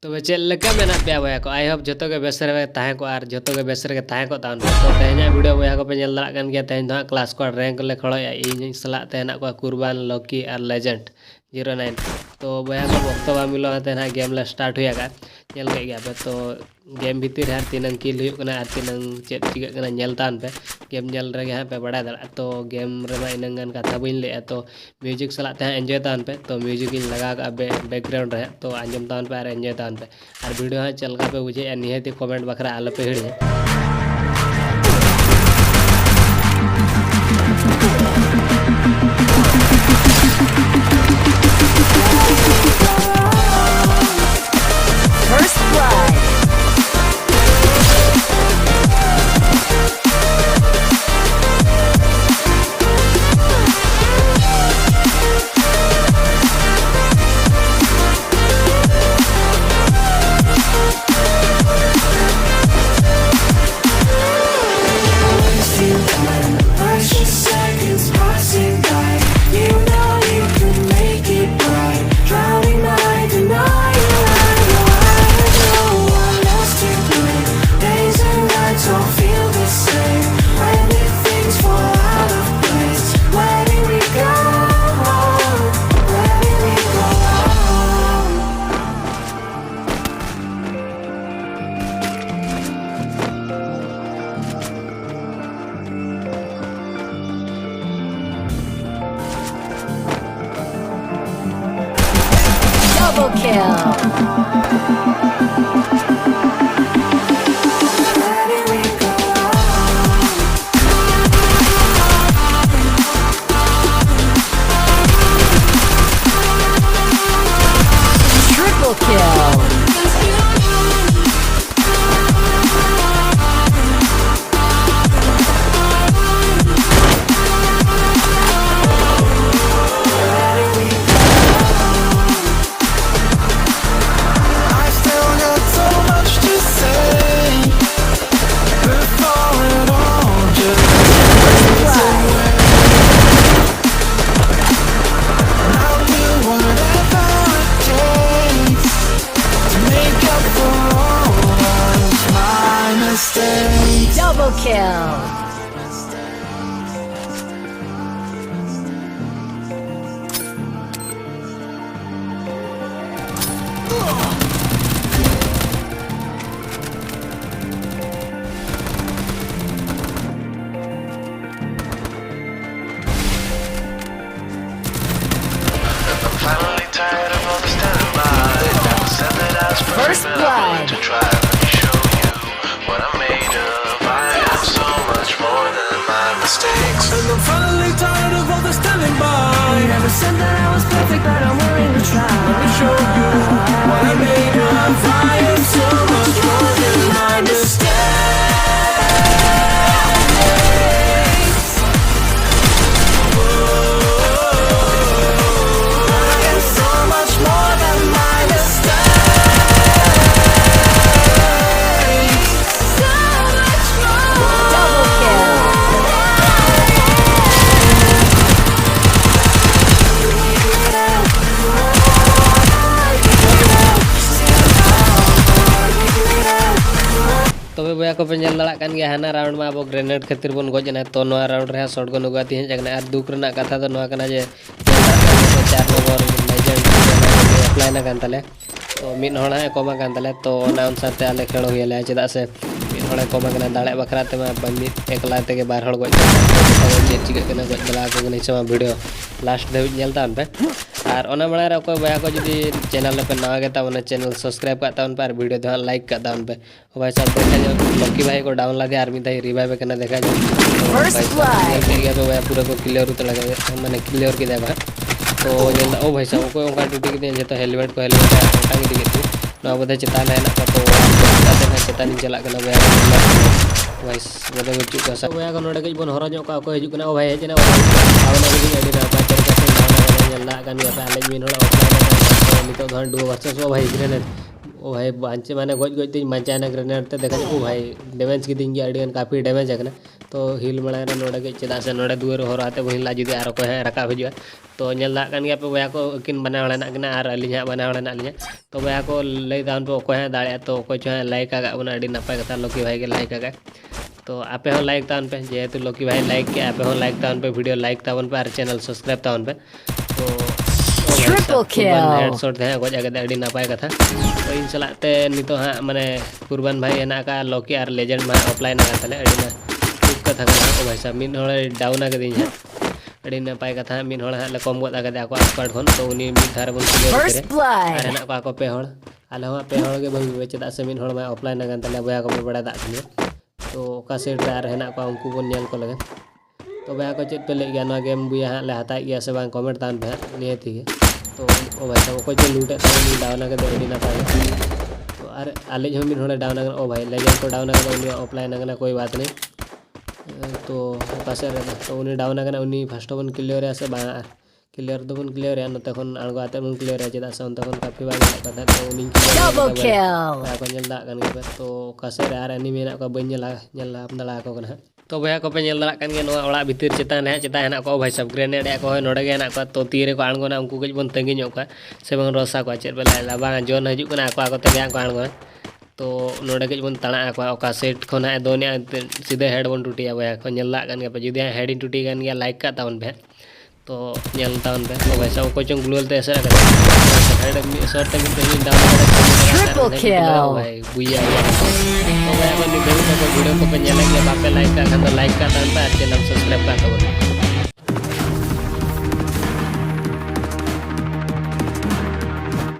तबे चेक लेका मेना पे बया को आई होप जतो के बेसर में ताहे को आर जतो के बेसर के ताहे को तान तो तेहना वीडियो बया को पे नेल दाड़ा कान गया तेहन दो क्लास को रैंक ले खड़ोया इन सला तेहना को कुर्बान लकी और लेजेंड 09 तो बया को वक्त बा मिलो तेहना गेम ले स्टार्ट हुआ नेल के गया पे तो गेम भीतर है तीन किल हुई कना तीन चेक चिका कना नेल तान पे गेम नेल रे यहाँ पे बड़ा दाड़ा तो गेम रे इन गान कथा बइन ले तो म्यूजिक सला ते एंजॉय तान पे तो म्यूजिक इन लगा का बैकग्राउंड रे तो आंजम तान पे और एंजॉय तान पे और वीडियो हाँ चलका पे बुझे निहती कमेंट बखरा आलो पे हिड़े Double kill. Triple kill. Double kill. Finally tired of all the standby. Never said that I was perfect, First but I'm willing blood. to try. Let me show you what I'm made of. I am so much more than my mistakes. And I'm finally tired of all the standing by. Never said that I was perfect, but I'm willing to try. Let me show you what I'm made of. I am so much more than my mistakes. I am so much more than my mistakes. So much more. Double kill. तबे बया को पे nail दाड़ा कान गया हाना round में अब grenade खातिर बन गजना तो नवा राउंड रे शॉटगन उगाती है जगना और दुख रना कथा तो नवा कना जे 4 नंबर लेजेंड अप्लाई ना कान तले तो मिन होना है कोमा कान तले तो ना अनुसार ते आले खेलो हुए चेदा से मिन होना कोमा कना दाड़े बखरा ते मा बंदी एकला ते के बार हड़ गज जे चिक कना गज बला को गनी समा वीडियो लास्ट दे नेल तान पे और ओना बड़ा रे को बया को जदी चैनल पे नवा गेता ओना चैनल सब्सक्राइब का तान पर वीडियो द लाइक का तान पे भाई साहब देखा जो लकी भाई को डाउन लगे आर्मी था रिवाइव करना देखा जो First blood. गया तो भाई पूरा को क्लियर उतर लगा माने क्लियर की देबा तो जेल ओ भाई साहब को उनका ड्यूटी के जो हेलमेट को हेलमेट टांगी दी ना बदे चेतान है ना तो चेतान चला करना भाई बदे बच्चू का सब भाई को नोडे के बन हरो जो का को हिजु कना ओ भाई जना आवना के एडी ना पा चर का से ना कान गया आले मिन होड़ा ऑफलाइन नितो धन डू वर्सेस ओ भाई ग्रेनेड ओ भाई बांचे माने गज गज तीन मांचाना ग्रेनेड ते देखा ओ भाई डैमेज की दिन अड़ियन काफी डैमेज है तो हिल मड़ा नोडे के चेदा से नोडे दुर हराते बहिला जुदी आरो को है रका हिजुआ तो ñel दा kan gया पे बया को किन बना वाला ना किना आर अलिnya बना वाला ना अलिnya तो बया को लई दान पे ओको है दाड़े तो ओको जो है लाइक आगा बना अड़ी नपाय कथा लोकी भाई के लाइक आगा तो आपे हो लाइक तावन पे जेहेतु लोकी भाई लाइक के आपे हो लाइक तावन पे वीडियो लाइक तावन पे और चैनल सब्सक्राइब तावन पे तो Triple kill. हेडशॉट है गोज आगे अड़ी नपाय कथा तो इन सलाते नितो हां माने कुर्बान भाई हेना का लोकी और लेजेंड मा ऑफलाइन आगा तले अड़ी ना ठीक कथा का ओ भाई साहब मिन होले डाउन आगे दिन है अड़ी नपाय कथा मिन होले हां ले कम गोद आगे आको स्क्वाड खन तो उनी मिड धार बन क्लियर First करे blood. और हेना को आको पे होड़ आले हो पे होड़ के भाई चेदा से मिन होड़ मा ऑफलाइन आगा तले बया को बड़ा दा थने तो का सेट रे आर हेना को उनको बन नेल को लगे तो बया को चेत पे ले गया ना गेम बुया हां ले हता गया से बांग कमेंट तान पे नियति के तो ओ भाई साहब को जो लूटे तो उनी डाउन आगे अड़ी नपाय तो अरे आले जो मिन होड़ डाउन आगे ओ भाई लेजेंड को डाउन आगे उनी ऑफलाइन आगे कोई बात नहीं तो पासे रे तो उनी डाउन आगे उनी फर्स्ट वन क्लियर है से बा क्लियर तो बन क्लियर है नते खन आगो आते बन क्लियर है चेदा से उनते खन काफी बाग कथा तो उनी Double kill. को ñel दा kan ge तो कासे रे आर एनिमी ना को बन ñel आप दला को कना तो भैया को पे ñel दला kan ge नो ओड़ा भीतर चेतान है चेता हेना को भाई सब ग्रेनेड या को नोडे गे ना को तो तीरे को आंगोना उनको गज बन तंगी ñok का से बन रोसा को चेर बेला बा जोन हजू कना को आको ते को आंगोना तो नोडे गज बन तना को ओका सेट खना दोनिया सीधे हेड बन टूटिया भैया को ñel दा kan ge पे जुदी हेड इन टूटी kan ge लाइक का तावन भे तो ñel तावन पे तो भाई सब को चंग ग्लोल ते ऐसा कर हेड शॉट तक मिन डाउन Triple kill. भाई बुया तो भाई अपन वीडियो को पे ñel के बापे लाइक का खान तो लाइक का तान पे चैनल सब्सक्राइब का तो